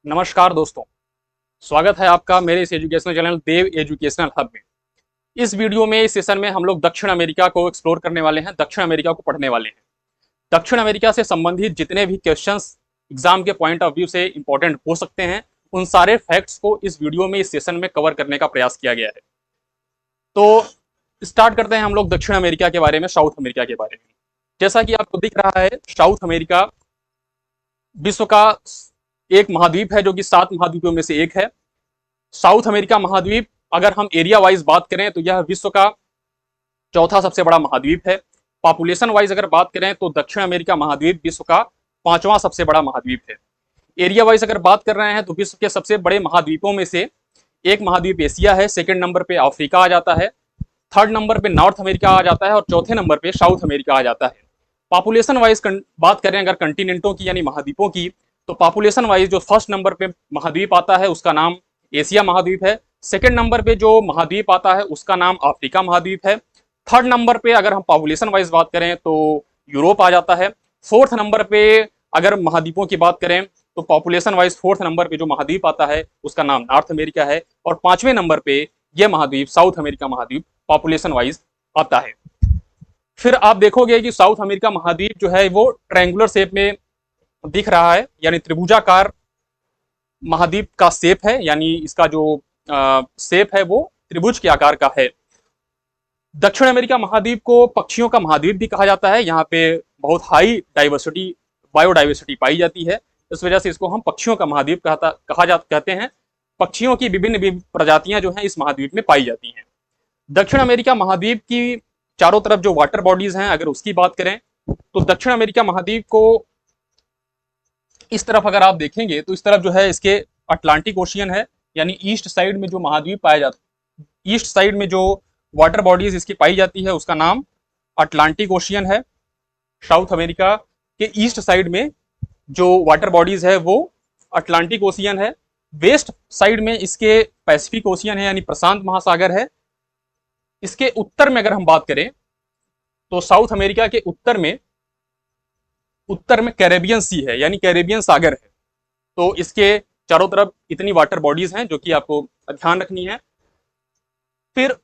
नमस्कार दोस्तों, स्वागत है आपका मेरे इस एजुकेशनल चैनल देव एजुकेशनल हब में। इस वीडियो में इस सेशन में हम लोग दक्षिण अमेरिका को एक्सप्लोर करने वाले हैं, दक्षिण अमेरिका को पढ़ने वाले हैं। दक्षिण अमेरिका से संबंधित जितने भी क्वेश्चंस एग्जाम के पॉइंट ऑफ व्यू से इंपॉर्टेंट हो सकते हैं, उन सारे फैक्ट्स को इस वीडियो में इस सेशन में कवर करने का प्रयास किया गया है। तो स्टार्ट करते हैं हम लोग दक्षिण अमेरिका के बारे में, साउथ अमेरिका के बारे में। जैसा कि आपको दिख रहा है, साउथ अमेरिका विश्व का एक महाद्वीप है जो कि 7 महाद्वीपों में से एक है। साउथ अमेरिका महाद्वीप, अगर हम एरिया वाइज बात करें तो यह विश्व का चौथा सबसे बड़ा महाद्वीप है। पॉपुलेशन वाइज अगर बात करें तो दक्षिण अमेरिका महाद्वीप विश्व का 5वां सबसे बड़ा महाद्वीप है। एरिया वाइज अगर बात कर रहे हैं तो विश्व के सबसे बड़े महाद्वीपों में से एक महाद्वीप एशिया है, सेकंड नंबर पे अफ्रीका आ जाता है, थर्ड नंबर पे नॉर्थ अमेरिका आ जाता है और चौथे नंबर पे साउथ अमेरिका आ जाता है। पॉपुलेशन वाइज बात करें अगर कंटिनेंटों की यानी महाद्वीपों की, तो पॉपुलेशन वाइज जो फर्स्ट नंबर पे महाद्वीप आता है उसका नाम एशिया महाद्वीप है। सेकंड नंबर पे जो महाद्वीप आता है उसका नाम अफ्रीका महाद्वीप है। थर्ड नंबर पे अगर हम पॉपुलेशन वाइज बात करें तो यूरोप आ जाता है। फोर्थ नंबर पे अगर महाद्वीपों की बात करें तो पॉपुलेशन वाइज फोर्थ नंबर पे जो महाद्वीप आता है उसका नाम नॉर्थ अमेरिका है। और 5वें नंबर पे यह महाद्वीप साउथ अमेरिका महाद्वीप पॉपुलेशन वाइज आता है। फिर आप देखोगे कि साउथ अमेरिका महाद्वीप जो है वो ट्रायंगुलर शेप में दिख रहा है, यानी त्रिभुजाकार महाद्वीप का शेप है, यानी इसका जो शेप है वो त्रिभुज के आकार का है। दक्षिण अमेरिका महाद्वीप को पक्षियों का महाद्वीप भी कहा जाता है। यहाँ पे बहुत हाई डाइवर्सिटी, बायोडाइवर्सिटी पाई जाती है, इस वजह से इसको हम पक्षियों का महाद्वीप कहते हैं। पक्षियों की विभिन्न विभिन्न प्रजातियां जो हैं इस महाद्वीप में पाई जाती हैं। दक्षिण अमेरिका महाद्वीप की चारों तरफ जो वाटर बॉडीज हैं अगर उसकी बात करें तो दक्षिण अमेरिका महाद्वीप को इस तरफ अगर आप देखेंगे तो इस तरफ जो है इसके अटलांटिक ओशियन है, यानी ईस्ट साइड में जो महाद्वीप पाया जाता है, ईस्ट साइड में जो वाटर बॉडीज इसकी पाई जाती है उसका नाम अटलांटिक ओशियन है। साउथ अमेरिका के ईस्ट साइड में जो वाटर बॉडीज है वो अटलांटिक ओशियन है। वेस्ट साइड में इसके पैसिफिक ओशियन है, यानी प्रशांत महासागर है। इसके उत्तर में अगर हम बात करें तो साउथ अमेरिका के उत्तर में कैरेबियन सी है, यानी कैरेबियन सागर है। तो इसके चारों तरफ इतनी वाटर बॉडीज हैं जो कि आपको ध्यान रखनी है। फिर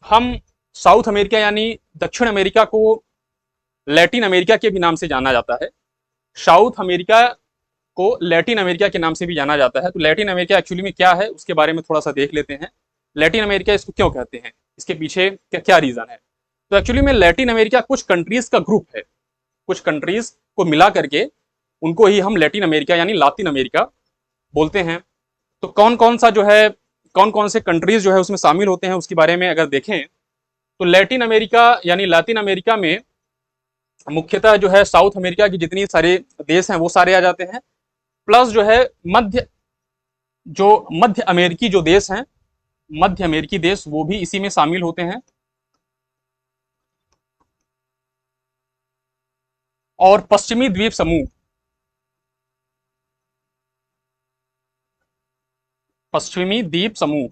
हम साउथ अमेरिका यानी दक्षिण अमेरिका को लैटिन अमेरिका के भी नाम से जाना जाता है। साउथ अमेरिका को लैटिन अमेरिका के नाम से भी जाना जाता है। तो लैटिन अमेरिका एक्चुअली में क्या है उसके बारे में थोड़ा सा देख लेते हैं। लैटिन अमेरिका इसको क्यों कहते हैं, इसके पीछे क्या रीजन है। तो एक्चुअली में लैटिन अमेरिका कुछ कंट्रीज का ग्रुप है, कुछ कंट्रीज को मिला करके उनको ही हम लैटिन अमेरिका यानी लातिन अमेरिका बोलते हैं। तो कौन कौन सा जो है, कौन कौन से कंट्रीज जो है उसमें शामिल होते हैं उसके बारे में अगर देखें तो लैटिन अमेरिका यानी लातिन अमेरिका में मुख्यतः जो है साउथ अमेरिका की जितनी सारे देश हैं वो सारे आ जाते हैं, प्लस जो है मध्य अमेरिकी जो देश हैं, मध्य अमेरिकी देश वो भी इसी में शामिल होते हैं। और पश्चिमी द्वीप समूह, पश्चिमी द्वीप समूह,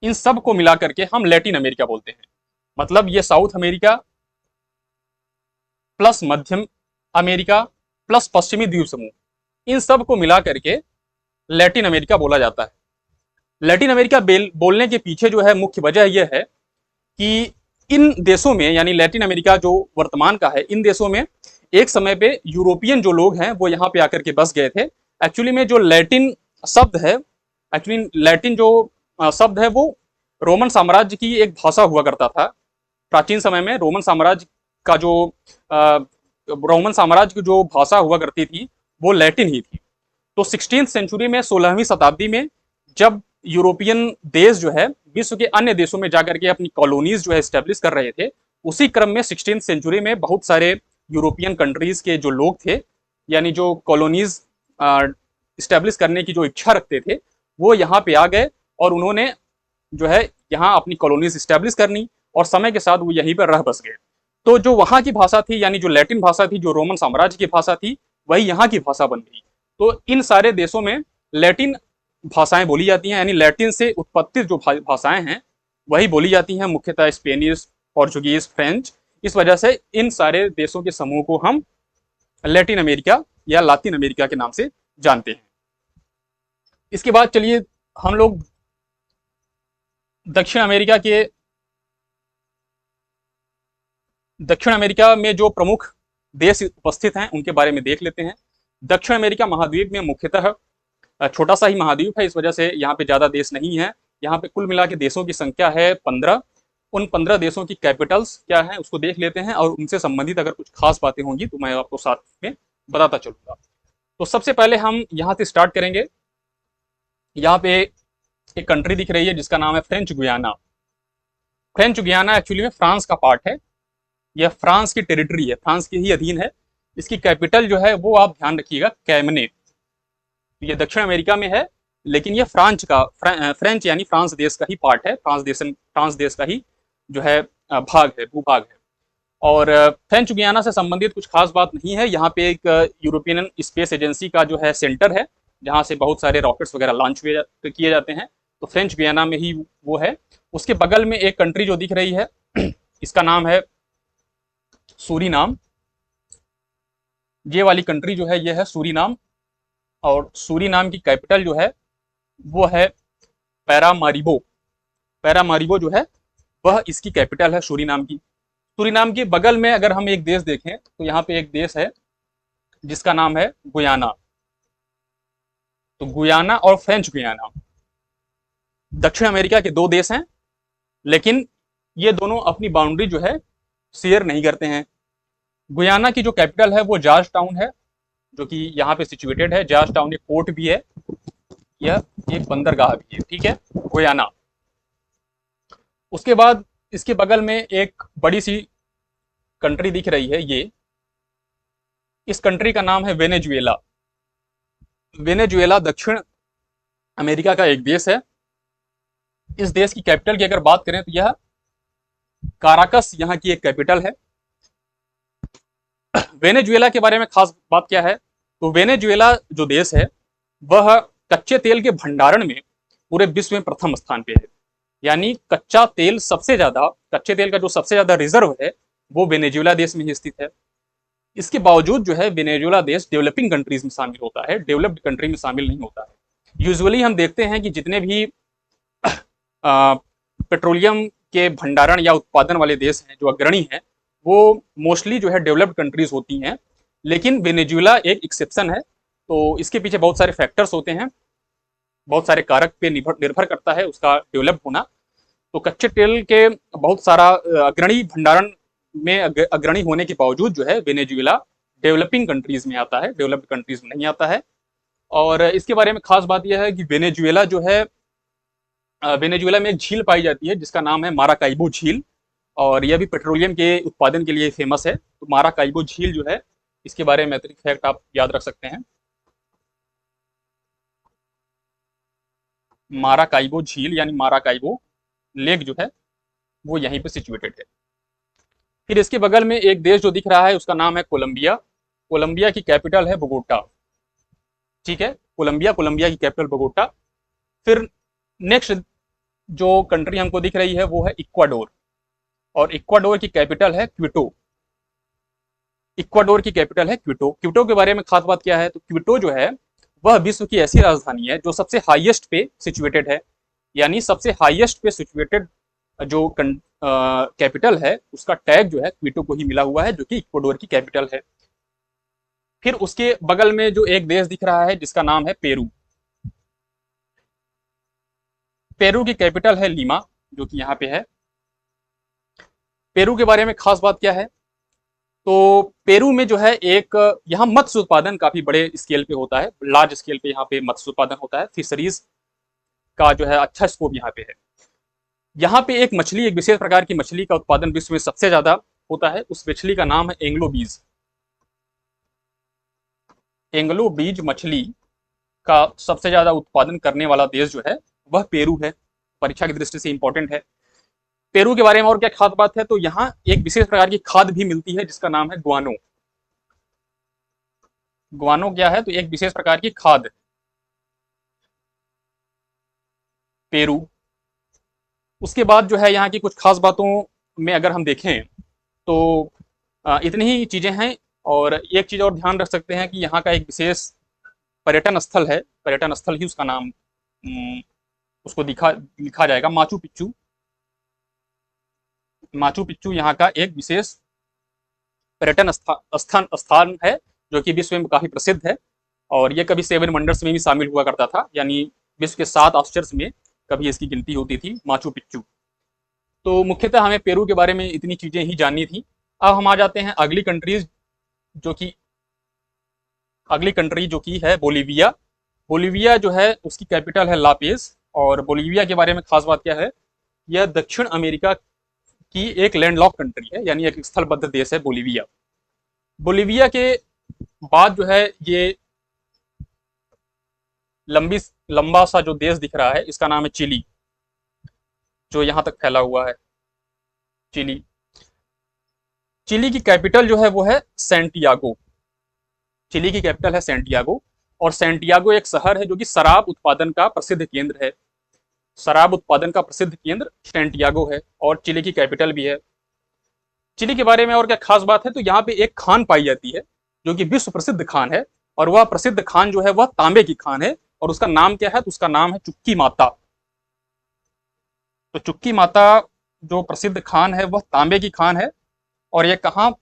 इन सब को मिला करके हम लैटिन अमेरिका बोलते हैं। मतलब ये साउथ अमेरिका प्लस मध्य अमेरिका प्लस पश्चिमी द्वीप समूह, इन सब को मिला करके लैटिन अमेरिका बोला जाता है। लैटिन अमेरिका बोलने के पीछे जो है मुख्य वजह यह है कि इन देशों में यानी लैटिन अमेरिका जो वर्तमान का है, इन देशों में एक समय पे यूरोपियन जो लोग हैं वो यहाँ पे आकर के बस गए थे। एक्चुअली में जो लैटिन शब्द है, एक्चुअली लैटिन जो शब्द है वो रोमन साम्राज्य की एक भाषा हुआ करता था। प्राचीन समय में रोमन साम्राज्य का जो रोमन साम्राज्य की जो भाषा हुआ करती थी वो लैटिन ही थी। तो 16वीं सेंचुरी में, 16वीं शताब्दी में जब यूरोपियन देश जो है विश्व के अन्य देशों में जाकर के अपनी कॉलोनीज जो है स्टैब्लिश कर रहे थे, उसी क्रम में 16वीं सेंचुरी में बहुत सारे यूरोपियन कंट्रीज के जो लोग थे, यानी जो कॉलोनीज स्टैब्लिश करने की जो इच्छा रखते थे, वो यहाँ पे आ गए और उन्होंने जो है यहाँ अपनी कॉलोनीज स्टैब्लिश करनी और समय के साथ वो यहीं पर रह बस गए। तो जो वहाँ की भाषा थी यानी जो लैटिन भाषा थी, जो रोमन साम्राज्य की भाषा थी, वही यहाँ की भाषा बन गई। तो इन सारे देशों में लैटिन भाषाएं बोली जाती हैं, यानी लैटिन से उत्पत्ति जो भाषाएं हैं वही बोली जाती हैं, मुख्यतः स्पेनिश, पोर्चुगीज, फ्रेंच। इस वजह से इन सारे देशों के समूह को हम लैटिन अमेरिका या लातिन अमेरिका के नाम से जानते हैं। इसके बाद चलिए हम लोग दक्षिण अमेरिका के दक्षिण अमेरिका में जो प्रमुख देश उपस्थित हैं उनके बारे में देख लेते हैं। दक्षिण अमेरिका महाद्वीप में मुख्यतः छोटा सा ही महाद्वीप है, इस वजह से यहाँ पे ज़्यादा देश नहीं है। यहाँ पे कुल मिला के देशों की संख्या है 15। उन 15 देशों की कैपिटल्स क्या है उसको देख लेते हैं, और उनसे संबंधित अगर कुछ खास बातें होंगी तो मैं आपको साथ में बताता चलूंगा। तो सबसे पहले हम यहाँ से स्टार्ट करेंगे। यहाँ पे एक कंट्री दिख रही है जिसका नाम है French Guiana. French Guiana actually में फ्रांस का पार्ट है, यह फ्रांस की टेरिटरी है, फ्रांस के ही अधीन है। इसकी कैपिटल जो है वो आप ध्यान रखिएगा, कैमने। ये दक्षिण अमेरिका में है, लेकिन ये फ्रेंच यानी फ्रांस देश का ही पार्ट है, फ्रांस देश का ही जो है भाग है, भूभाग है। और फ्रेंच गुयाना से संबंधित कुछ खास बात नहीं है। यहाँ पे एक यूरोपियन स्पेस एजेंसी का जो है सेंटर है, जहाँ से बहुत सारे रॉकेट्स वगैरह लॉन्च किए जाते हैं, तो फ्रेंच गुयाना में ही वो है। उसके बगल में एक कंट्री जो दिख रही है इसका नाम है सूरीनाम। ये वाली कंट्री जो है ये है सूरीनाम, और सूरीनाम की कैपिटल जो है वो है पैरामारिबो। पैरामारिबो जो है वह इसकी कैपिटल है सूरीनाम की। सूरीनाम के बगल में अगर हम एक देश देखें तो यहाँ पे एक देश है जिसका नाम है गुयाना। तो गुयाना और फ्रेंच गुयाना दक्षिण अमेरिका के दो देश हैं, लेकिन ये दोनों अपनी बाउंड्री जो है शेयर नहीं करते हैं। गुयाना की जो कैपिटल है वो जॉर्ज टाउन है, जो कि यहाँ पे सिचुएटेड है। जॉर्ज टाउन एक पोर्ट भी है, यह एक बंदरगाह भी है, ठीक है, गुयाना। उसके बाद इसके बगल में एक बड़ी सी कंट्री दिख रही है, ये इस कंट्री का नाम है वेनेजुएला। वेनेजुएला दक्षिण अमेरिका का एक देश है। इस देश की कैपिटल की अगर बात करें तो यह काराकस यहाँ की एक कैपिटल है। वेनेजुएला के बारे में खास बात क्या है, तो वेनेजुएला जो देश है वह कच्चे तेल के भंडारण में पूरे विश्व में प्रथम स्थान पे है। यानी कच्चे तेल का जो सबसे ज्यादा रिजर्व है वो वेनेजुएला देश में ही स्थित है। इसके बावजूद जो है वेनेजुएला देश डेवलपिंग कंट्रीज में शामिल होता है, डेवलप्ड कंट्री में शामिल नहीं होता है। यूजुअली हम देखते हैं कि जितने भी पेट्रोलियम के भंडारण या उत्पादन वाले देश हैं जो अग्रणी हैं, वो मोस्टली जो है डेवलप्ड कंट्रीज होती हैं, लेकिन वेनेजुएला एक एक्सेप्शन है। तो इसके पीछे बहुत सारे फैक्टर्स होते हैं, बहुत सारे कारक पे निर्भर करता है उसका डेवलप होना। तो कच्चे तेल के बहुत सारा अग्रणी भंडारण में अग्रणी होने के बावजूद जो है वेनेजुएला डेवलपिंग कंट्रीज में आता है, डेवलप्ड कंट्रीज में नहीं आता है। और इसके बारे में खास बात यह है कि वेनेजुएला जो है, वेनेजुएला में एक झील पाई जाती है जिसका नाम है माराकाइबो झील, और यह भी पेट्रोलियम के उत्पादन के लिए फेमस है। तो माराकाइबो झील जो है, इसके बारे में अतिरिक्त फैक्ट आप याद रख सकते हैं। माराकाइबो झील यानी माराकाइबो लेक जो है वो यहीं पे सिचुएटेड है। फिर इसके बगल में एक देश जो दिख रहा है उसका नाम है कोलंबिया। कोलंबिया की कैपिटल है बोगोटा, ठीक है, कोलंबिया की कैपिटल बोगोटा। फिर नेक्स्ट जो कंट्री हमको दिख रही है वो है इक्वाडोर, और इक्वाडोर की कैपिटल है क्विटो। इक्वाडोर की कैपिटल है क्विटो। क्विटो के बारे में खास बात क्या है, तो क्विटो जो है वह विश्व की ऐसी राजधानी है जो सबसे हाईएस्ट पे सिचुएटेड है। यानी सबसे हाईएस्ट पे सिचुएटेड जो कैपिटल है उसका टैग जो है क्विटो को ही मिला हुआ है, जो कि इक्वाडोर की कैपिटल है। फिर उसके बगल में जो एक देश दिख रहा है जिसका नाम है पेरू। पेरू की कैपिटल है लीमा, जो कि यहाँ पे है। पेरू के बारे में खास बात क्या है, तो पेरू में जो है एक यहाँ मत्स्य उत्पादन काफी बड़े स्केल पे होता है, लार्ज स्केल पे यहाँ पे मत्स्य उत्पादन होता है। फिशरीज का जो है अच्छा स्कोप यहाँ पे है। यहाँ पे एक विशेष प्रकार की मछली का उत्पादन विश्व में सबसे ज्यादा होता है। उस मछली का नाम है एंग्लो बीज। एंग्लो बीज मछली का सबसे ज्यादा उत्पादन करने वाला देश जो है वह पेरू है। परीक्षा की दृष्टि से इंपॉर्टेंट है। पेरू के बारे में और क्या खास बात है, तो यहाँ एक विशेष प्रकार की खाद भी मिलती है जिसका नाम है ग्वानो। ग्वानो क्या है, तो एक विशेष प्रकार की खाद। पेरू। उसके बाद जो है यहाँ की कुछ खास बातों में अगर हम देखें तो इतनी ही चीजें हैं। और एक चीज और ध्यान रख सकते हैं कि यहाँ का एक विशेष पर्यटन स्थल है, पर्यटन स्थल ही उसका नाम उसको लिखा जाएगा माचू पिच्चू। माचू पिच्चू यहाँ का एक विशेष पर्यटन स्थान है जो कि विश्व में काफी प्रसिद्ध है, और ये कभी 7 वंडर्स में भी शामिल हुआ करता था, यानी विश्व के 7 आश्चर्य में कभी इसकी गिनती होती थी माचू पिच्चू। तो मुख्यतः हमें पेरू के बारे में इतनी चीजें ही जाननी थी। अब हम आ जाते हैं अगली कंट्रीज, जो कि अगली कंट्री जो कि है बोलीविया। बोलीविया जो है उसकी कैपिटल है लापेज, और बोलीविया के बारे में खास बात क्या है, यह दक्षिण अमेरिका की एक लैंडलॉक कंट्री है, यानी एक स्थलबद्ध देश है बोलीविया। बोलीविया के बाद जो है ये लंबा सा जो देश दिख रहा है, इसका नाम है चिली, जो यहां तक फैला हुआ है चिली। चिली की कैपिटल जो है वो है सेंटियागो। चिली की कैपिटल है सेंटियागो, और सेंटियागो एक शहर है जो कि शराब उत्पादन का प्रसिद्ध केंद्र है। शराब उत्पादन का प्रसिद्ध केंद्र सेंटियागो है, और चिली की कैपिटल भी है। चिली के बारे में और क्या खास बात है, तो यहाँ पे एक खान पाई जाती है जो कि विश्व प्रसिद्ध खान है, और वह प्रसिद्ध खान जो है वह तांबे की खान है, और उसका नाम क्या है, तो उसका नाम है चुक्की माता। तो चुक्की माता जो प्रसिद्ध खान है वह तांबे की खान है, और यह कहाँ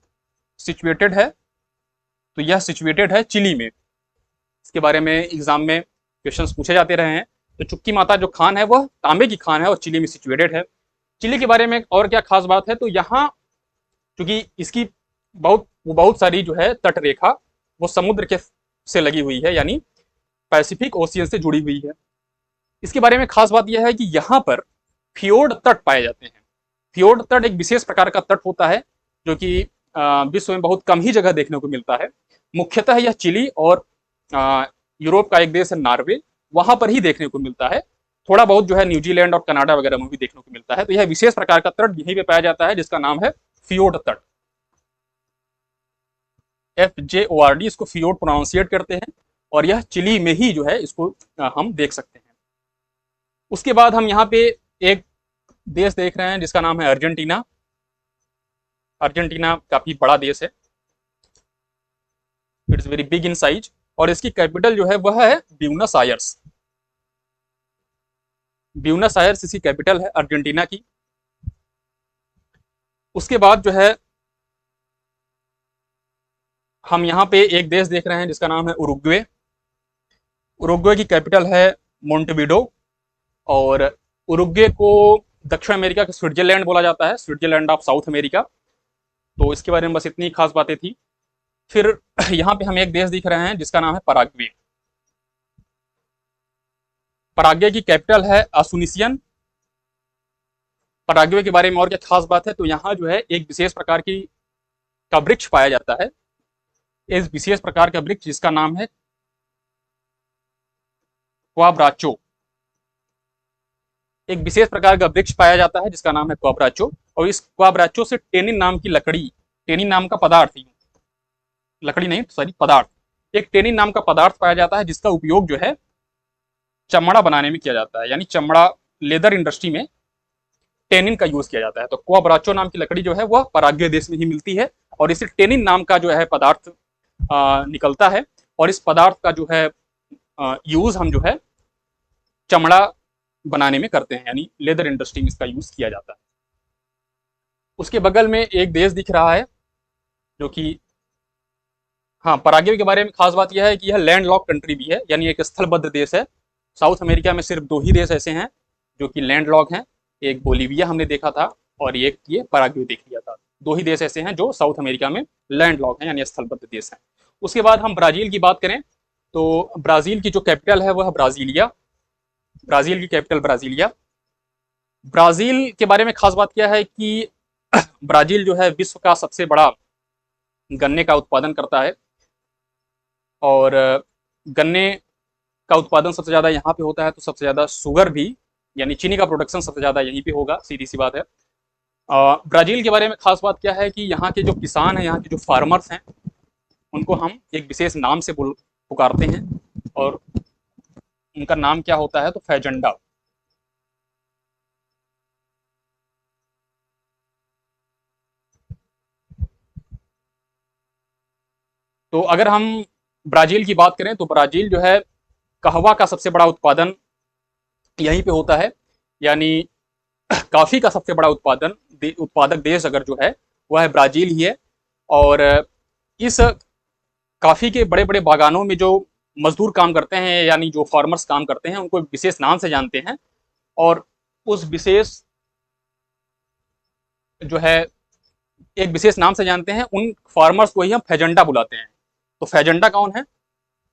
सिचुएटेड है, तो यह सिचुएटेड है चिली में। इसके बारे में एग्जाम में क्वेश्चंस पूछे जाते रहे हैं। तो चुक्की माता जो खान है वह तांबे की खान है और चिली में सिचुएटेड है। चिली के बारे में और क्या खास बात है, तो यहाँ चूंकि इसकी बहुत सारी जो है तट रेखा वो समुद्र के से लगी हुई है, यानी पैसिफिक ओशियन से जुड़ी हुई है। इसके बारे में खास बात यह है कि यहाँ पर फियोर्ड तट पाए जाते हैं। फियोर्ड तट एक विशेष प्रकार का तट होता है जो कि विश्व में बहुत कम ही जगह देखने को मिलता है। मुख्यतः यह चिली और यूरोप का एक देश है नॉर्वे, वहां पर ही देखने को मिलता है। थोड़ा बहुत जो है न्यूजीलैंड और कनाडा वगैरह में भी देखने को मिलता है। तो यह विशेष प्रकार का तट यहीं पे पाया जाता है जिसका नाम है फियोर्ड तट। FJORD इसको फियोर्ड प्रोनाउंसिएट करते हैं, और यह चिली में ही जो है इसको हम देख सकते हैं। उसके बाद हम यहाँ पे एक देश देख रहे हैं जिसका नाम है अर्जेंटीना। अर्जेंटीना काफी बड़ा देश है, it's very big in size, और इसकी कैपिटल जो है वह है ब्यूनस आयर्स। ब्यूनस आयर्स इसकी कैपिटल है अर्जेंटीना की। उसके बाद जो है हम यहाँ पे एक देश देख रहे हैं जिसका नाम है उरुग्वे। उरुग्वे की कैपिटल है मोंटेविडो, और उरुग्वे को दक्षिण अमेरिका का स्विट्जरलैंड बोला जाता है, स्विट्जरलैंड ऑफ साउथ अमेरिका। तो इसके बारे में बस इतनी खास बातें थी। फिर यहाँ पे हम एक देश दिख रहे हैं जिसका नाम है पराग्वे। पराग्वे की कैपिटल है असुनिसियन। पराग्वे के बारे में और क्या खास बात है, तो यहाँ जो है एक विशेष प्रकार की का वृक्ष पाया जाता है। इस विशेष प्रकार का वृक्ष जिसका नाम है क्वाब्राचो। एक विशेष प्रकार का वृक्ष पाया जाता है जिसका नाम है क्वाब्राचो, और इस क्वाब्राचो से टेनिन नाम की लकड़ी, टेनिन नाम का पदार्थ, लकड़ी नहीं सॉरी पदार्थ, एक टेनिन नाम का पदार्थ पाया जाता है जिसका उपयोग जो है चमड़ा बनाने में किया जाता है, यानी चमड़ा लेदर इंडस्ट्री में टेनिन का यूज किया जाता है। तो क्वाब्राचो नाम की लकड़ी जो है वह पराग्वे देश में ही मिलती है, और इसे टेनिन नाम का जो है पदार्थ निकलता है, और इस पदार्थ का जो है यूज हम जो है चमड़ा बनाने में करते हैं, यानी लेदर इंडस्ट्री में इसका यूज किया जाता है। उसके बगल में एक देश दिख रहा है जो कि हाँ, पराग्वे के बारे में खास बात यह है कि यह लैंड लॉक कंट्री भी है, यानी एक स्थलबद्ध देश है। साउथ अमेरिका में सिर्फ 2 ही देश ऐसे हैं जो कि लैंड लॉक हैं, एक बोलीविया हमने देखा था और एक ये पराग्वे देख लिया था। 2 ही देश ऐसे हैं जो साउथ अमेरिका में लैंड लॉक हैं, यानी स्थलबद्ध देश हैं। उसके बाद हम ब्राजील की बात करें तो ब्राजील की जो कैपिटल है वह ब्राजीलिया। ब्राजील की कैपिटल ब्राजीलिया। ब्राजील के बारे में खास बात क्या है कि ब्राजील जो है विश्व का सबसे बड़ा गन्ने का उत्पादन करता है, और गन्ने का उत्पादन सबसे ज्यादा यहाँ पे होता है, तो सबसे ज्यादा शुगर भी यानी चीनी का प्रोडक्शन सबसे ज्यादा यहीं पे होगा, सीधी सी बात है। ब्राजील के बारे में खास बात क्या है कि यहाँ के जो किसान हैं, यहाँ के जो फार्मर्स हैं, उनको हम एक विशेष नाम से पुकारते हैं, और उनका नाम क्या होता है, तो फैजंडा। तो अगर हम ब्राजील की बात करें तो ब्राजील जो है कहवा का सबसे बड़ा उत्पादन यहीं पे होता है। यानी काफी का सबसे बड़ा उत्पादक देश अगर जो है वह है ब्राजील ही है। और इस काफी के बड़े बड़े बागानों में जो मजदूर काम करते हैं, यानी जो फार्मर्स काम करते हैं, उनको एक विशेष नाम से जानते हैं। और उस विशेष जो है एक विशेष नाम से जानते हैं, उन फार्मर्स को ही हम फैजेंडा बुलाते हैं। तो फैजेंडा कौन है?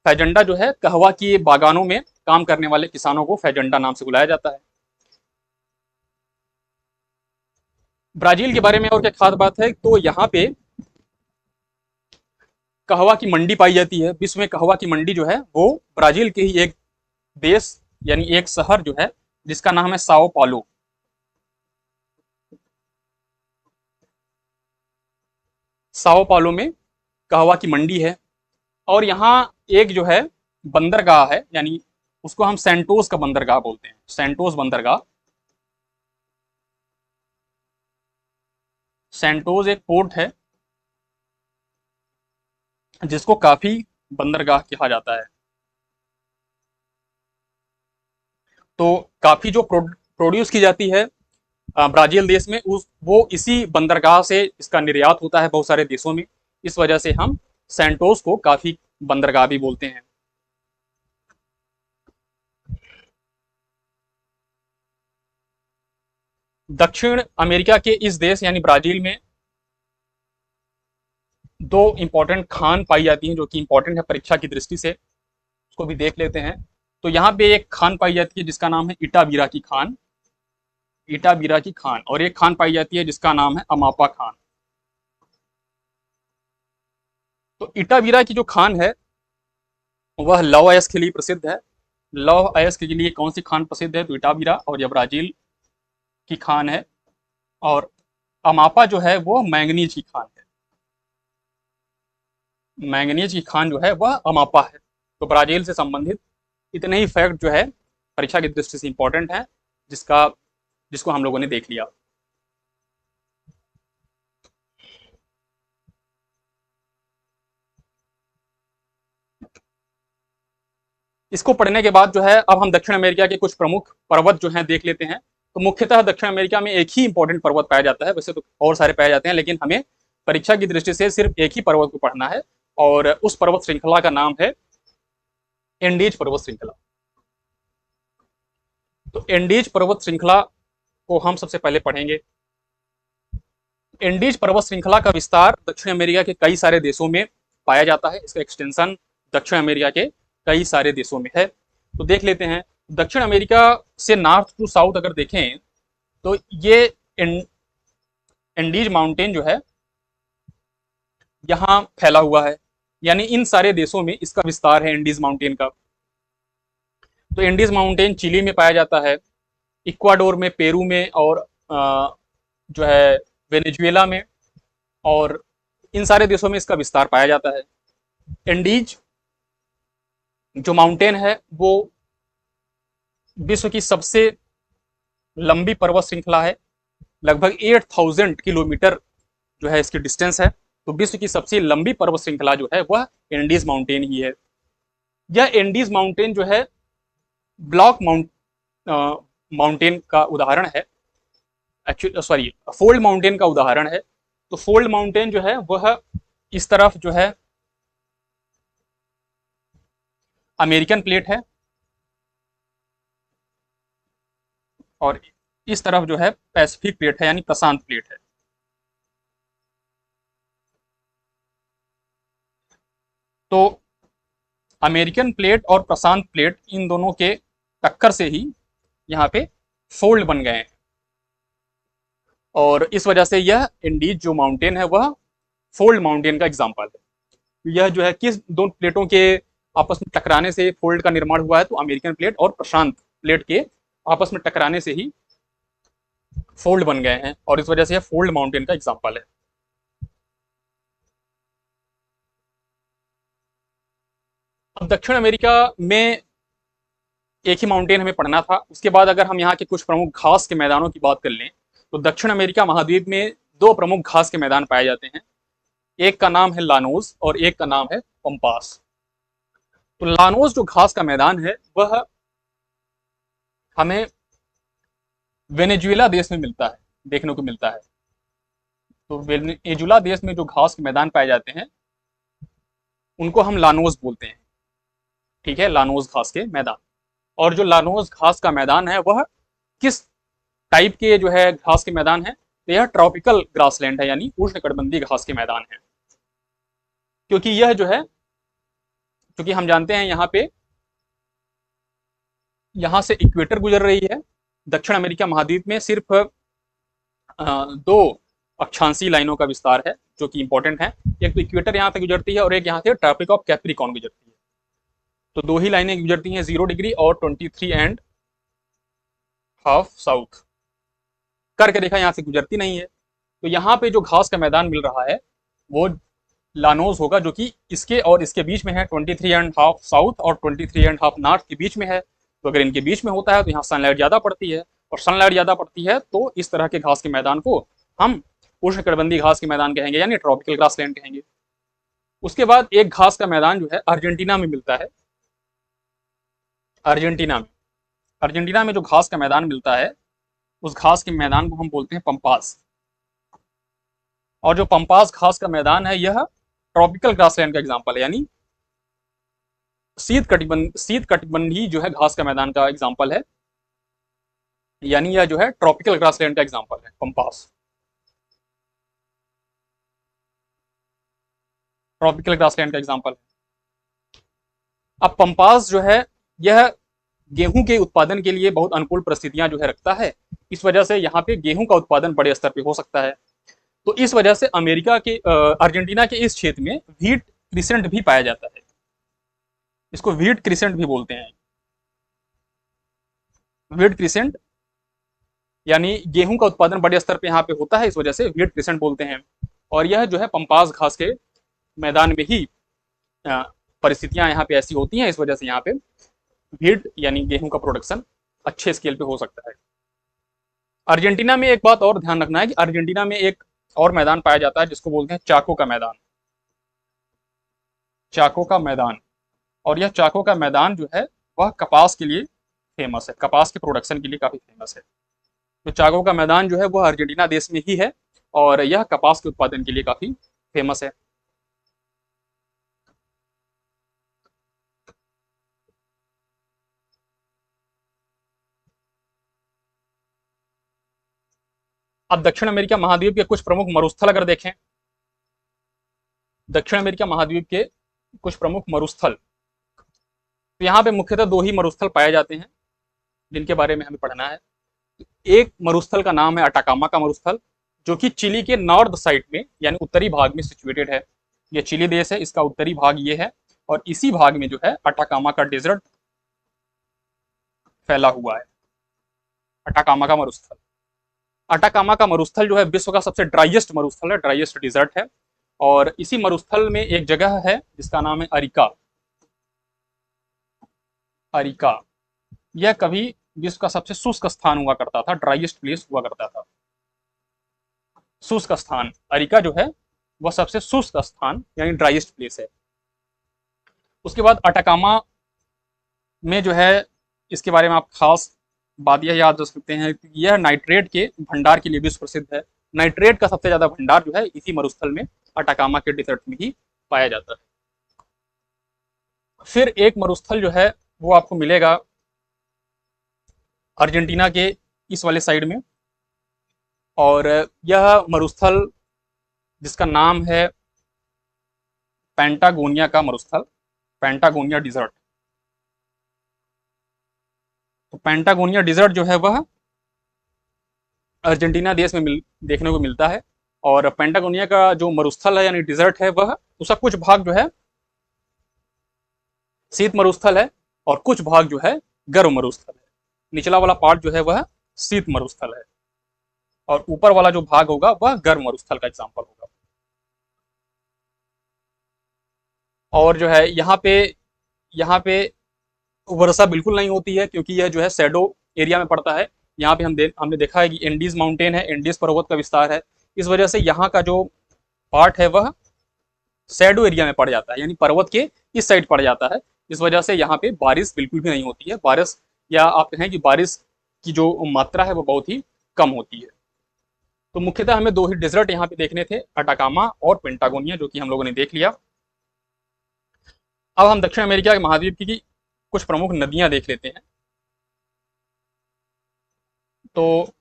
फैजेंडा जो है कहवा की बागानों में काम करने वाले किसानों को फैजेंडा नाम से बुलाया जाता है। ब्राजील के बारे में और क्या खास बात है, तो यहाँ पे कहवा की मंडी पाई जाती है। विश्व में कहवा की मंडी जो है वो ब्राजील के ही एक देश यानी एक शहर जो है जिसका नाम है साओ पालो। साओ पालो में कहवा की मंडी है। और यहाँ एक जो है बंदरगाह है, यानी उसको हम सेंटोस का बंदरगाह बोलते हैं, सेंटोस बंदरगाह। सेंटोस एक पोर्ट है जिसको काफी बंदरगाह कहा जाता है। तो काफी जो प्रोड्यूस की जाती है ब्राजील देश में, उस वो इसी बंदरगाह से इसका निर्यात होता है बहुत सारे देशों में। इस वजह से हम सेंटोस को काफी बंदरगाह भी बोलते हैं। दक्षिण अमेरिका के इस देश यानी ब्राजील में दो इंपॉर्टेंट खान पाई जाती हैं जो कि इंपॉर्टेंट है परीक्षा की दृष्टि से, उसको भी देख लेते हैं। तो यहाँ पे एक खान पाई जाती है जिसका नाम है इटाबीरा की खान, इटाबीरा की खान। और एक खान पाई जाती है जिसका नाम है अमापा खान। तो इटाबीरा की जो खान है वह लौह अयस्क के लिए प्रसिद्ध है। लौह अयस्क के लिए कौन सी खान प्रसिद्ध है? तो इटाबीरा, और यह ब्राजील की खान है। और अमापा जो है वो मैंगनीज की खान है, मैंगनीज की खान जो है वह अमापा है। तो ब्राजील से संबंधित इतने ही फैक्ट जो है परीक्षा की दृष्टि से इंपॉर्टेंट है, जिसको हम लोगों ने देख लिया। इसको पढ़ने के बाद जो है अब हम दक्षिण अमेरिका के कुछ प्रमुख पर्वत जो हैं देख लेते हैं। तो मुख्यतः दक्षिण अमेरिका में एक ही इंपॉर्टेंट पर्वत पाया जाता है, वैसे तो और सारे पाए जाते हैं, लेकिन हमें परीक्षा की दृष्टि से सिर्फ एक ही पर्वत को पढ़ना है। और उस पर्वत श्रृंखला का नाम है एंडीज पर्वत श्रृंखला। तो एंडीज पर्वत श्रृंखला को हम सबसे पहले पढ़ेंगे। एंडीज पर्वत श्रृंखला का विस्तार दक्षिण अमेरिका के कई सारे देशों में पाया जाता है। इसका एक्सटेंशन दक्षिण अमेरिका के कई सारे देशों में है। तो देख लेते हैं। दक्षिण अमेरिका से नॉर्थ टू साउथ अगर देखें तो ये एंडीज माउंटेन जो है यहाँ फैला हुआ है, यानी इन सारे देशों में इसका विस्तार है एंडीज माउंटेन का। तो एंडीज माउंटेन चिली में पाया जाता है, इक्वाडोर में, पेरू में, और जो है वेनेजुएला में, और इन सारे देशों में इसका विस्तार पाया जाता है। एंडीज जो माउंटेन है वो विश्व की सबसे लंबी पर्वत श्रृंखला है। लगभग 8000 किलोमीटर जो है इसकी डिस्टेंस है। तो विश्व की सबसे लंबी पर्वत श्रृंखला जो है वह एंडीज माउंटेन ही है। यह एंडीज माउंटेन जो है ब्लॉक माउंटेन का उदाहरण है, एक्चुअली सॉरी फोल्ड माउंटेन का उदाहरण है। तो फोल्ड माउंटेन जो है वह इस तरफ जो है अमेरिकन प्लेट है, और इस तरफ जो है पैसिफिक प्लेट है, यानी प्रशांत प्लेट है। तो अमेरिकन प्लेट और प्रशांत प्लेट इन दोनों के टक्कर से ही यहाँ पे फोल्ड बन गए हैं, और इस वजह से यह इंडीज जो माउंटेन है वह फोल्ड माउंटेन का एग्जाम्पल है। यह जो है किस दो प्लेटों के आपस में टकराने से फोल्ड का निर्माण हुआ है? तो अमेरिकन प्लेट और प्रशांत प्लेट के आपस में टकराने से ही फोल्ड बन गए हैं, और इस वजह से यह फोल्ड माउंटेन का एग्जाम्पल है। अब दक्षिण अमेरिका में एक ही माउंटेन हमें पढ़ना था। उसके बाद अगर हम यहाँ के कुछ प्रमुख घास के मैदानों की बात कर लें तो दक्षिण अमेरिका महाद्वीप में दो प्रमुख घास के मैदान पाए जाते हैं। एक का नाम है लानोस और एक का नाम है पंपास। तो लानोस जो घास का मैदान है वह हमें वेनेजुएला देश में मिलता है, देखने को मिलता है। तो वेनेजुएला देश में जो घास के मैदान पाए जाते हैं उनको हम लानोस बोलते हैं। ठीक है, लानोस घास के मैदान। और जो लानोस घास का मैदान है वह किस टाइप के जो है घास के मैदान है, तो यह ट्रॉपिकल ग्रासलैंड है, यानी उष्णकटिबंधीय घास के मैदान है। क्योंकि यह जो है, क्योंकि हम जानते हैं यहां से इक्वेटर गुजर रही है। दक्षिण अमेरिका महाद्वीप में सिर्फ दो अक्षांशीय लाइनों का विस्तार है जो कि इंपॉर्टेंट है। एक तो इक्वेटर यहाँ से गुजरती है और एक यहाँ से ट्रॉपिक ऑफ कैप्रिकॉर्न गुजरती है। तो दो ही लाइनें गुजरती हैं, 0 डिग्री और 23½ साउथ। करके देखा, यहाँ से गुजरती नहीं है। तो यहाँ पे जो घास का मैदान मिल रहा है वो लानोस होगा, जो कि इसके और इसके बीच में है, 23½ साउथ और 23½ नॉर्थ के बीच में है। तो अगर इनके बीच में होता है तो यहाँ सनलाइट ज्यादा पड़ती है, और सनलाइट ज्यादा पड़ती है तो इस तरह के घास के मैदान को हम उष्णकटिबंधीय घास के मैदान कहेंगे, यानी ट्रॉपिकल ग्रासलैंड कहेंगे। उसके बाद एक घास का मैदान जो है अर्जेंटीना में मिलता है। अर्जेंटीना में जो घास का मैदान मिलता है उस घास के मैदान को हम बोलते हैं पंपास। और जो पंपास घास का मैदान है यह ट्रॉपिकल ग्रासलैंड का एग्जांपल है, यानी शीत कटिबंधीय जो है घास का मैदान का एग्जांपल है, यानी यह जो है ट्रॉपिकल ग्रासलैंड का एग्जांपल है पंपास। ट्रॉपिकल ग्रासलैंड का एग्जांपल है। अब पंपास जो है यह गेहूं के उत्पादन के लिए बहुत अनुकूल परिस्थितियां जो है रखता है। इस वजह से यहाँ पे गेहूं का उत्पादन बड़े स्तर पे हो सकता है। तो इस वजह से अर्जेंटीना के इस क्षेत्र में व्हीट क्रिसेंट भी पाया जाता है। इसको व्हीट क्रिसेंट भी बोलते हैं। व्हीट क्रिसेंट यानी गेहूं का उत्पादन बड़े स्तर पे यहाँ पे होता है, इस वजह से व्हीट क्रिसेंट बोलते हैं। और यह जो है पंपास घास के मैदान में ही परिस्थितियां यहाँ पे ऐसी होती हैं, इस वजह से यहाँ पे व्हीट यानी गेहूं का प्रोडक्शन अच्छे स्केल पे हो सकता है। अर्जेंटीना में एक बात और ध्यान रखना है कि अर्जेंटीना में एक और मैदान पाया जाता है जिसको बोलते हैं चाको का मैदान। चाको का मैदान, और यह चाको का मैदान जो है वह कपास के लिए फेमस है, कपास के प्रोडक्शन के लिए काफी फेमस है। तो चाको का मैदान जो है वह अर्जेंटीना देश में ही है और यह कपास के उत्पादन के लिए काफी फेमस है। अब दक्षिण अमेरिका महाद्वीप के कुछ प्रमुख मरुस्थल अगर देखें, दक्षिण अमेरिका महाद्वीप के कुछ प्रमुख मरुस्थल, तो यहाँ पे मुख्यतः दो ही मरुस्थल पाए जाते हैं जिनके बारे में हमें पढ़ना है। एक मरुस्थल का नाम है अटाकामा का मरुस्थल, जो कि चिली के नॉर्थ साइड में यानी उत्तरी भाग में सिचुएटेड है। यह चिली देश है, इसका उत्तरी भाग ये है, और इसी भाग में जो है अटाकामा का डेजर्ट फैला हुआ है। अटाकामा का मरुस्थल, अटाकामा का मरुस्थल जो है विश्व का सबसे ड्राइएस्ट मरुस्थल है, ड्राइएस्ट डिजर्ट है। और इसी मरुस्थल में एक जगह है जिसका नाम है अरिका। अरिका यह कभी विश्व का सबसे शुष्क स्थान हुआ करता था, ड्राइएस्ट प्लेस हुआ करता था। शुष्क स्थान अरिका जो है वह सबसे शुष्क स्थान यानी ड्राइएस्ट प्लेस है। उसके बाद अटाकामा में जो है इसके बारे में आप खास बात यह याद रख सकते हैं कि यह नाइट्रेट के भंडार के लिए विश्व प्रसिद्ध है। नाइट्रेट का सबसे ज्यादा भंडार जो है इसी मरुस्थल में अटाकामा के डेजर्ट में ही पाया जाता है। फिर एक मरुस्थल जो है वो आपको मिलेगा अर्जेंटीना के इस वाले साइड में, और यह मरुस्थल जिसका नाम है पैंटागोनिया का मरुस्थल, पैंटागोनिया डिजर्ट। तो पैंटागोनिया डिजर्ट जो है वह अर्जेंटीना देश में देखने को मिलता है। और पैंटागोनिया का जो मरुस्थल है यानी डिजर्ट है वह उसका कुछ भाग जो है शीत मरुस्थल है और कुछ भाग जो है गर्म मरुस्थल है। निचला वाला पार्ट जो है वह शीत मरुस्थल है और ऊपर वाला जो भाग होगा वह गर्म मरुस्थल का एग्जाम्पल होगा। और जो है यहाँ पे वर्षा बिल्कुल नहीं होती है क्योंकि यह जो है शैडो एरिया में पड़ता है। यहाँ पे हमने देखा है कि एंडीज माउंटेन है, एंडीज पर्वत का विस्तार है, इस वजह से यहाँ का जो पार्ट है वह शैडो एरिया में पड़ जाता है, यानी पर्वत के इस साइड पड़ जाता है। इस वजह से यहाँ पे बारिश बिल्कुल भी नहीं होती है। बारिश या आप कहें कि बारिश की जो मात्रा है वो बहुत ही कम होती है। तो मुख्यतः हमें दो ही डेजर्ट यहाँ पे देखने थे, अटाकामा और पेंटागोनिया, जो कि हम लोगों ने देख लिया। अब हम दक्षिण अमेरिका के महाद्वीप की कुछ प्रमुख नदियां देख लेते हैं। तो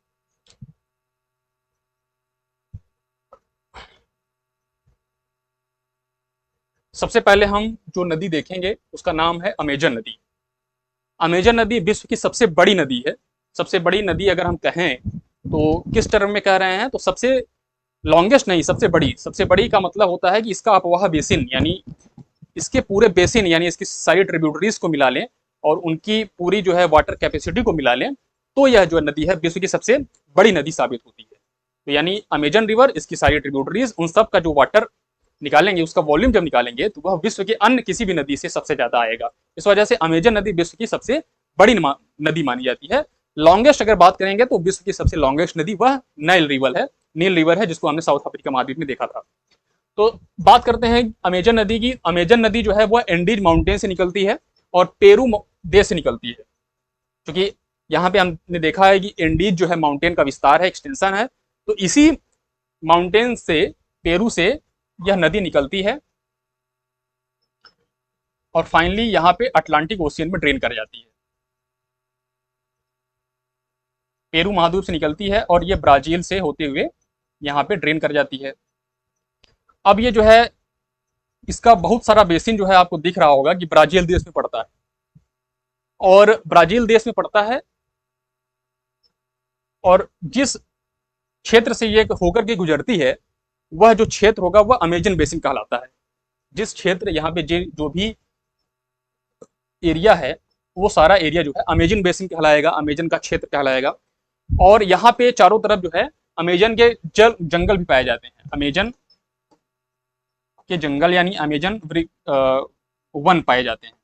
सबसे पहले हम जो नदी देखेंगे उसका नाम है अमेजन नदी। अमेजन नदी विश्व की सबसे बड़ी नदी है। सबसे बड़ी नदी अगर हम कहें तो किस टर्म में कह रहे हैं, तो सबसे लॉन्गेस्ट नहीं, सबसे बड़ी। सबसे बड़ी का मतलब होता है कि इसका अपवाह बेसिन, यानी इसके पूरे बेसिन यानी इसकी सारी ट्रिब्यूटरीज को मिला लें और उनकी पूरी जो है वाटर कैपेसिटी को मिला लें, तो यह जो नदी है विश्व की सबसे बड़ी नदी साबित होती है। तो यानी अमेजन रिवर, इसकी सारी ट्रिब्यूटरीज, उन सब का जो वाटर निकालेंगे, उसका वॉल्यूम जब निकालेंगे, तो वह विश्व के अन्य किसी भी नदी से सबसे ज्यादा आएगा। इस वजह से अमेजन नदी विश्व की सबसे बड़ी नदी मानी जाती है। लॉन्गेस्ट अगर बात करेंगे तो विश्व की सबसे लॉन्गेस्ट नदी वह नाइल रिवर है। नील रिवर है, जिसको हमने साउथ अफ्रीका महाद्वीप में देखा था। तो बात करते हैं अमेजन नदी की। अमेजन नदी जो है वह एंडीज माउंटेन से निकलती है और पेरू देश से निकलती है। क्योंकि यहाँ पे हमने देखा है कि एंडीज जो है माउंटेन का विस्तार है, एक्सटेंशन है, तो इसी माउंटेन से, पेरू से यह नदी निकलती है और फाइनली यहाँ पे अटलांटिक ओशियन में ड्रेन कर जाती है। पेरू महाद्वीप से निकलती है और ये ब्राजील से होते हुए यहाँ पे ड्रेन कर जाती है। अब ये जो है, इसका बहुत सारा बेसिन जो है आपको दिख रहा होगा कि ब्राजील देश में पड़ता है, और ब्राजील देश में पड़ता है, और जिस क्षेत्र से ये होकर के गुजरती है वह जो क्षेत्र होगा वह अमेजन बेसिन कहलाता है। जिस क्षेत्र यहाँ पे जो भी एरिया है वो सारा एरिया जो है अमेजन बेसिन कहलाएगा, अमेजन का क्षेत्र कहलाएगा। और यहाँ पे चारों तरफ जो है अमेजन के जंगल भी पाए जाते हैं। अमेजन के जंगल यानी अमेजन वन पाए जाते हैं।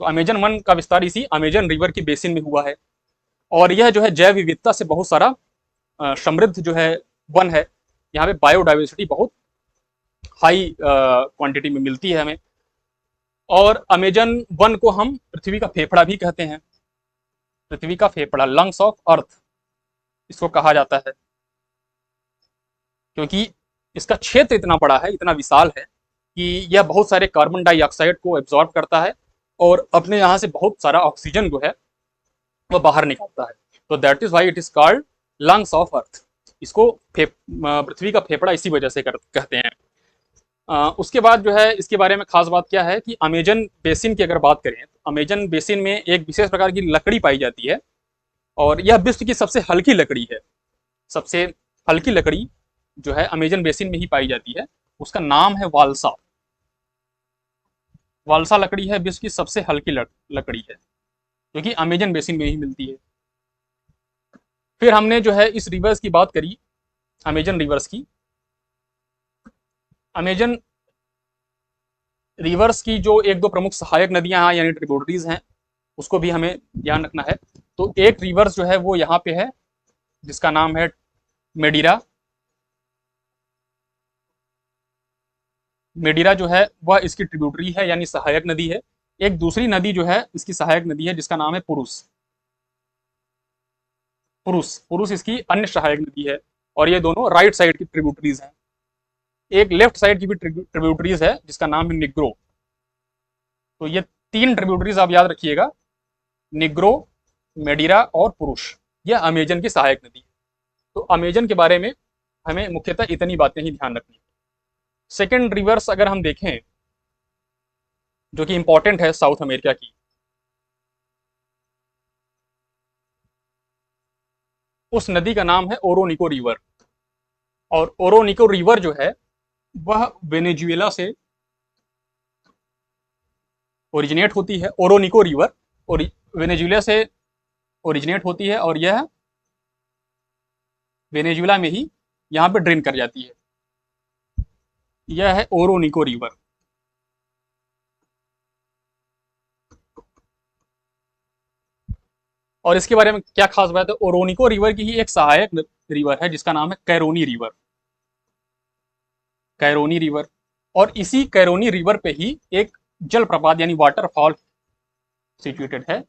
तो अमेजन वन का विस्तार इसी अमेजन रिवर की बेसिन में हुआ है। और यह जो है जैव विविधता से बहुत सारा समृद्ध जो है वन है। यहाँ पे बायोडाइवर्सिटी बहुत हाई क्वांटिटी में मिलती है हमें। और अमेजन वन को हम पृथ्वी का फेफड़ा भी कहते हैं। पृथ्वी का फेफड़ा, लंग्स ऑफ अर्थ, इसको कहा जाता है, क्योंकि इसका क्षेत्र इतना बड़ा है, इतना विशाल है कि यह बहुत सारे कार्बन डाइऑक्साइड को एब्जॉर्ब करता है और अपने यहाँ से बहुत सारा ऑक्सीजन जो है वह बाहर निकालता है। तो that is why it is called lungs of earth. इसको पृथ्वी का फेफड़ा इसी वजह से कहते हैं। उसके बाद जो है इसके बारे में खास बात क्या है कि अमेजन बेसिन की अगर बात करें तो अमेजन बेसिन में एक विशेष प्रकार की लकड़ी पाई जाती है और यह विश्व की सबसे हल्की लकड़ी है। सबसे हल्की लकड़ी जो है अमेजन बेसिन में ही पाई जाती है, उसका नाम है वालसा। वालसा लकड़ी है विश्व की सबसे हल्की लकड़ी है, जो कि अमेजन बेसिन में ही मिलती है। फिर हमने जो है इस रिवर्स की बात करी, अमेजन रिवर्स की। अमेजन रिवर्स की जो एक दो प्रमुख सहायक नदियां हैं यानी ट्रिब्यूटरीज हैं, उसको भी हमें ध्यान रखना है। तो एक रिवर्स जो है वो यहाँ पे है, जिसका नाम है मेडिरा। मेडिरा जो है वह इसकी ट्रिब्यूटरी है यानी सहायक नदी है। एक दूसरी नदी जो है इसकी सहायक नदी है, जिसका नाम है पुरुष। पुरुष पुरुष इसकी अन्य सहायक नदी है और ये दोनों राइट साइड की ट्रिब्यूटरीज हैं। एक लेफ्ट साइड की भी ट्रिब्यूटरीज है जिसका नाम है निग्रो। तो ये तीन ट्रिब्यूटरीज आप याद रखिएगा, निग्रो, मेडिरा और पुरुष। यह अमेजन की सहायक नदी है। तो अमेजन के बारे में हमें मुख्यतः इतनी बातें ही ध्यान रखनी है। सेकेंड रिवर्स अगर हम देखें जो कि इंपॉर्टेंट है साउथ अमेरिका की, उस नदी का नाम है ओरोनिको रिवर। और ओरोनिको रिवर जो है वह वेनेजुएला से ओरिजिनेट होती है। ओरोनिको रिवर और वेनेजुएला से ओरिजिनेट होती है और यह वेनेजुएला में ही यहाँ पे ड्रेन कर जाती है। यह है ओरोनिको रिवर। और इसके बारे में क्या खास बात है, ओरोनिको रिवर की ही एक सहायक रिवर है जिसका नाम है कैरोनी रिवर। Caroni river. और इसी कैरोनी रिवर पे ही एक जलप्रपात यानी वाटरफॉल सिचुएटेड है,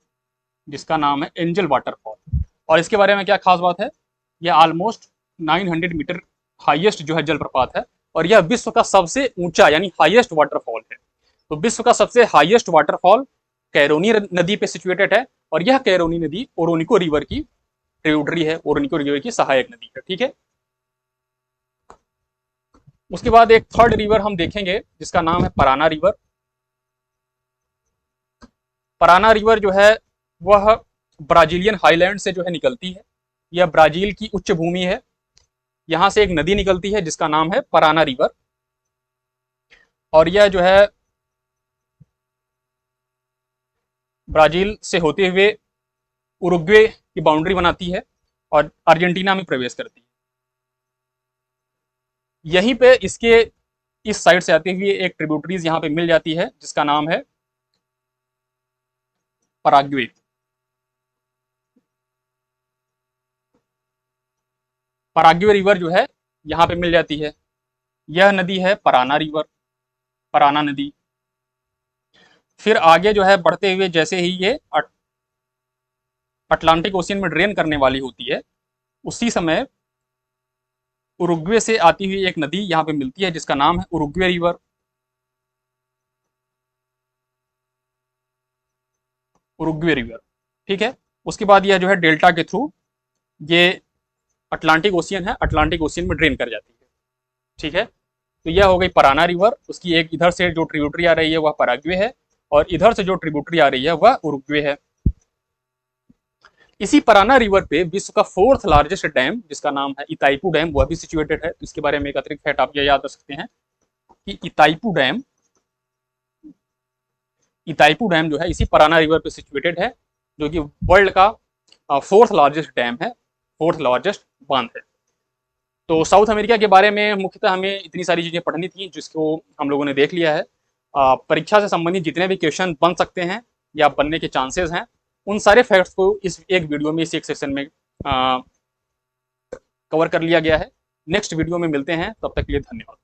जिसका नाम है एंजल वाटरफॉल। और इसके बारे में क्या खास बात है, यह ऑलमोस्ट 900 मीटर हाईएस्ट जो है जलप्रपात है, और यह विश्व का सबसे ऊंचा यानी हाईएस्ट वाटरफॉल है। तो विश्व का सबसे हाईएस्ट वाटरफॉल कैरोनी नदी पे सिचुएटेड है, और यह कैरोनी नदी ओरोनिको रिवर की ट्रिब्यूटरी है, ओरोनिको रिवर की सहायक नदी है। ठीक है, उसके बाद एक थर्ड रिवर हम देखेंगे जिसका नाम है पराना रिवर। पराना रिवर जो है वह ब्राजीलियन हाईलैंड से जो है निकलती है। यह ब्राजील की उच्च भूमि है, यहां से एक नदी निकलती है जिसका नाम है पराना रिवर, और यह जो है ब्राजील से होते हुए उरुग्वे की बाउंड्री बनाती है और अर्जेंटीना में प्रवेश करती है। यहीं पे इसके इस साइड से आते हुए एक ट्रिब्यूटरीज यहां पे मिल जाती है जिसका नाम है पराग्वे। पराग्वे रिवर जो है यहां पे मिल जाती है। यह नदी है पराना रिवर, पराना नदी। फिर आगे जो है बढ़ते हुए जैसे ही ये अटलांटिक ओशियन में ड्रेन करने वाली होती है, उसी समय उरुग्वे से आती हुई एक नदी यहाँ पे मिलती है जिसका नाम है उरुग्वे रिवर। उरुग्वे रिवर, ठीक है। उसके बाद यह जो है डेल्टा के थ्रू ये अटलांटिक ओशियन है, अटलांटिक ओशियन में ड्रेन कर जाती है। ठीक है, तो यह हो गई पराना रिवर। उसकी एक इधर से जो ट्रिब्यूटरी आ रही है वह पराग्वे है, और इधर से जो ट्रिब्यूटरी आ रही है वह उरुग्वे है। इसी पराना रिवर पे विश्व का फोर्थ लार्जेस्ट डैम जिसका नाम है इताइपू डैम वह भी सिचुएटेड है। इसके बारे में एक अतिरिक्त फैक्ट आप ये याद रख सकते हैं कि इताइपू डैम जो है इसी पराना रिवर पे सिचुएटेड है, जो कि वर्ल्ड का फोर्थ लार्जेस्ट डैम है, फोर्थ लार्जेस्ट बांध है। तो साउथ अमेरिका के बारे में मुख्यतः हमें इतनी सारी चीजें पढ़नी थी जिसको हम लोगों ने देख लिया है। परीक्षा से संबंधित जितने भी क्वेश्चन बन सकते हैं या बनने के चांसेस हैं, उन सारे फैक्ट्स को इस एक वीडियो में, इस एक सेशन में कवर कर लिया गया है। नेक्स्ट वीडियो में मिलते हैं, तब तक के लिए धन्यवाद।